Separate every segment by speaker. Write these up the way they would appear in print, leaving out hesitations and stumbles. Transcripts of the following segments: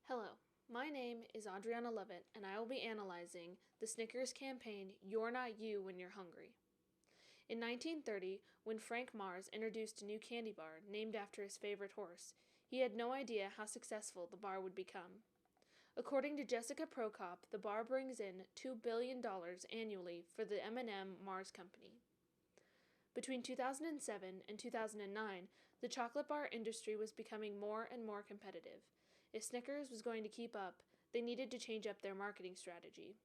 Speaker 1: Hello, my name is Adriana Levitt, and I will be analyzing the Snickers campaign, You're Not You When You're Hungry. In 1930, when Frank Mars introduced a new candy bar named after his favorite horse, he had no idea how successful the bar would become. According to Jessica Prokop, the bar brings in $2 billion annually for the M&M Mars Company. Between 2007 and 2009, the chocolate bar industry was becoming more and more competitive. If Snickers was going to keep up, they needed to change up their marketing strategy.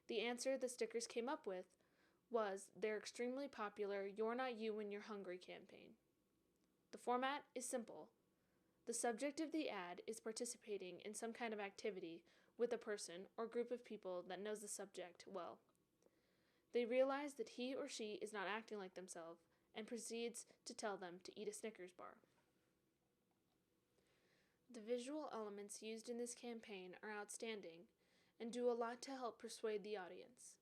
Speaker 1: The answer the Snickers came up with was their extremely popular You're Not You When You're Hungry campaign. The format is simple. The subject of the ad is participating in some kind of activity with a person or group of people that knows the subject well. They realize that he or she is not acting like themselves and proceeds to tell them to eat a Snickers bar. The visual elements used in this campaign are outstanding and do a lot to help persuade the audience.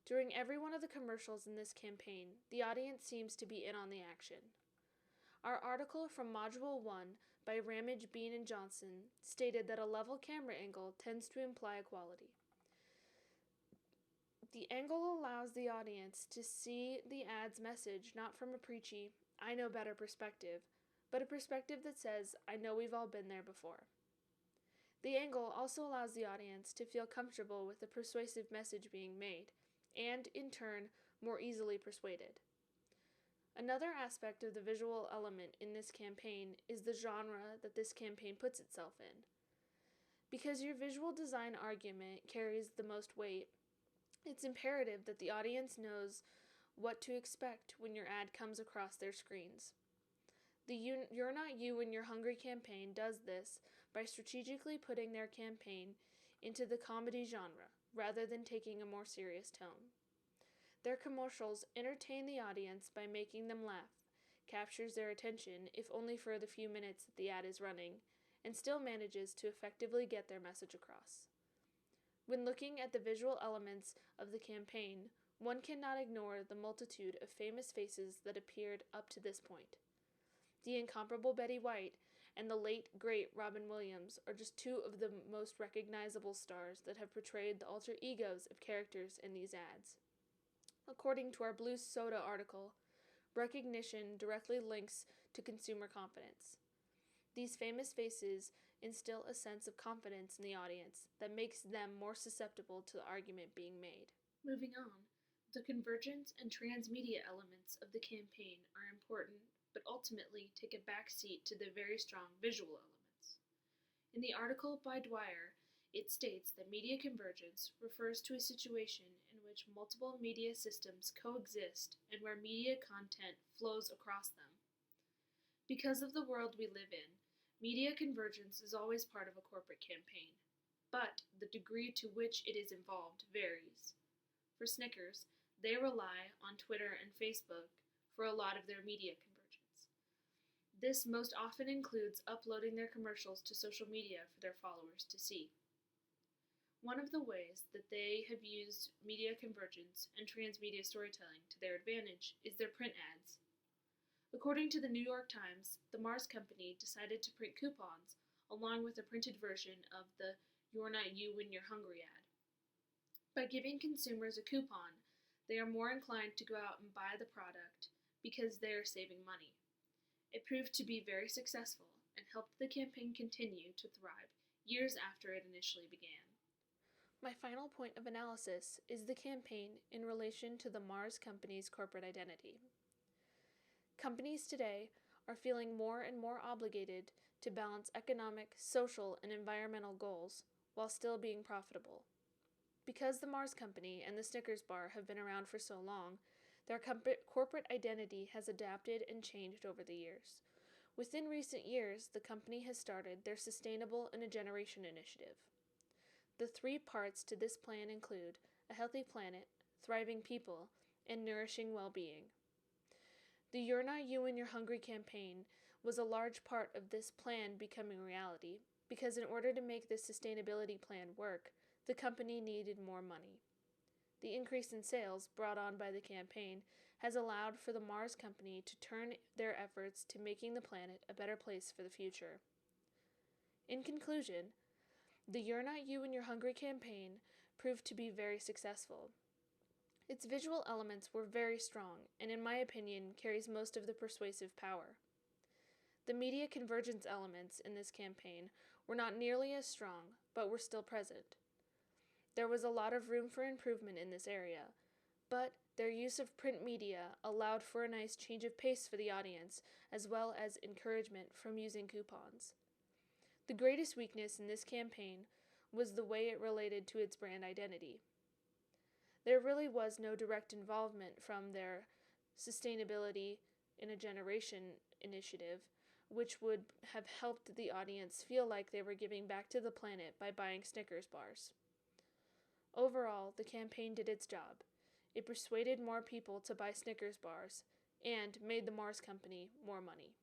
Speaker 1: During every one of the commercials in this campaign, the audience seems to be in on the action. Our article from Module 1 by Ramage, Bean, and Johnson stated that a level camera angle tends to imply equality. The angle allows the audience to see the ad's message not from a preachy, I know better perspective, but a perspective that says, I know we've all been there before. The angle also allows the audience to feel comfortable with the persuasive message being made, and, in turn, more easily persuaded. Another aspect of the visual element in this campaign is the genre that this campaign puts itself in. Because your visual design argument carries the most weight, it's imperative that the audience knows what to expect when your ad comes across their screens. The You're Not You When You're Hungry campaign does this by strategically putting their campaign into the comedy genre, rather than taking a more serious tone. Their commercials entertain the audience by making them laugh, captures their attention, if only for the few minutes that the ad is running, and still manages to effectively get their message across. When looking at the visual elements of the campaign, one cannot ignore the multitude of famous faces that appeared up to this point. The incomparable Betty White and the late, great Robin Williams are just two of the most recognizable stars that have portrayed the alter egos of characters in these ads. According to our BlueSoda article, recognition directly links to consumer confidence. These famous faces instill a sense of confidence in the audience that makes them more susceptible to the argument being made. Moving on, the convergence and transmedia elements of the campaign are important, but ultimately take a back seat to the very strong visual elements. In the article by Dwyer, it states that media convergence refers to a situation in which multiple media systems coexist and where media content flows across them. Because of the world we live in, media convergence is always part of a corporate campaign, but the degree to which it is involved varies. For Snickers, they rely on Twitter and Facebook for a lot of their media convergence. This most often includes uploading their commercials to social media for their followers to see. One of the ways that they have used media convergence and transmedia storytelling to their advantage is their print ads. According to the New York Times, the Mars Company decided to print coupons along with a printed version of the You're Not You When You're Hungry ad. By giving consumers a coupon, they are more inclined to go out and buy the product because they are saving money. It proved to be very successful and helped the campaign continue to thrive years after it initially began. My final point of analysis is the campaign in relation to the Mars Company's corporate identity. Companies today are feeling more and more obligated to balance economic, social, and environmental goals while still being profitable. Because the Mars Company and the Snickers bar have been around for so long, their corporate identity has adapted and changed over the years. Within recent years, the company has started their Sustainable in a Generation initiative. The 3 parts to this plan include a healthy planet, thriving people, and nourishing well-being. The You're Not You When You're Hungry campaign was a large part of this plan becoming reality, because in order to make this sustainability plan work, the company needed more money. The increase in sales brought on by the campaign has allowed for the Mars Company to turn their efforts to making the planet a better place for the future. In conclusion, The You're Not You and You're Hungry campaign proved to be very successful. Its visual elements were very strong, and in my opinion, carries most of the persuasive power. The media convergence elements in this campaign were not nearly as strong, but were still present. There was a lot of room for improvement in this area, but their use of print media allowed for a nice change of pace for the audience, as well as encouragement from using coupons. The greatest weakness in this campaign was the way it related to its brand identity. There really was no direct involvement from their Sustainability in a Generation initiative, which would have helped the audience feel like they were giving back to the planet by buying Snickers bars. Overall, the campaign did its job. It persuaded more people to buy Snickers bars and made the Mars Company more money.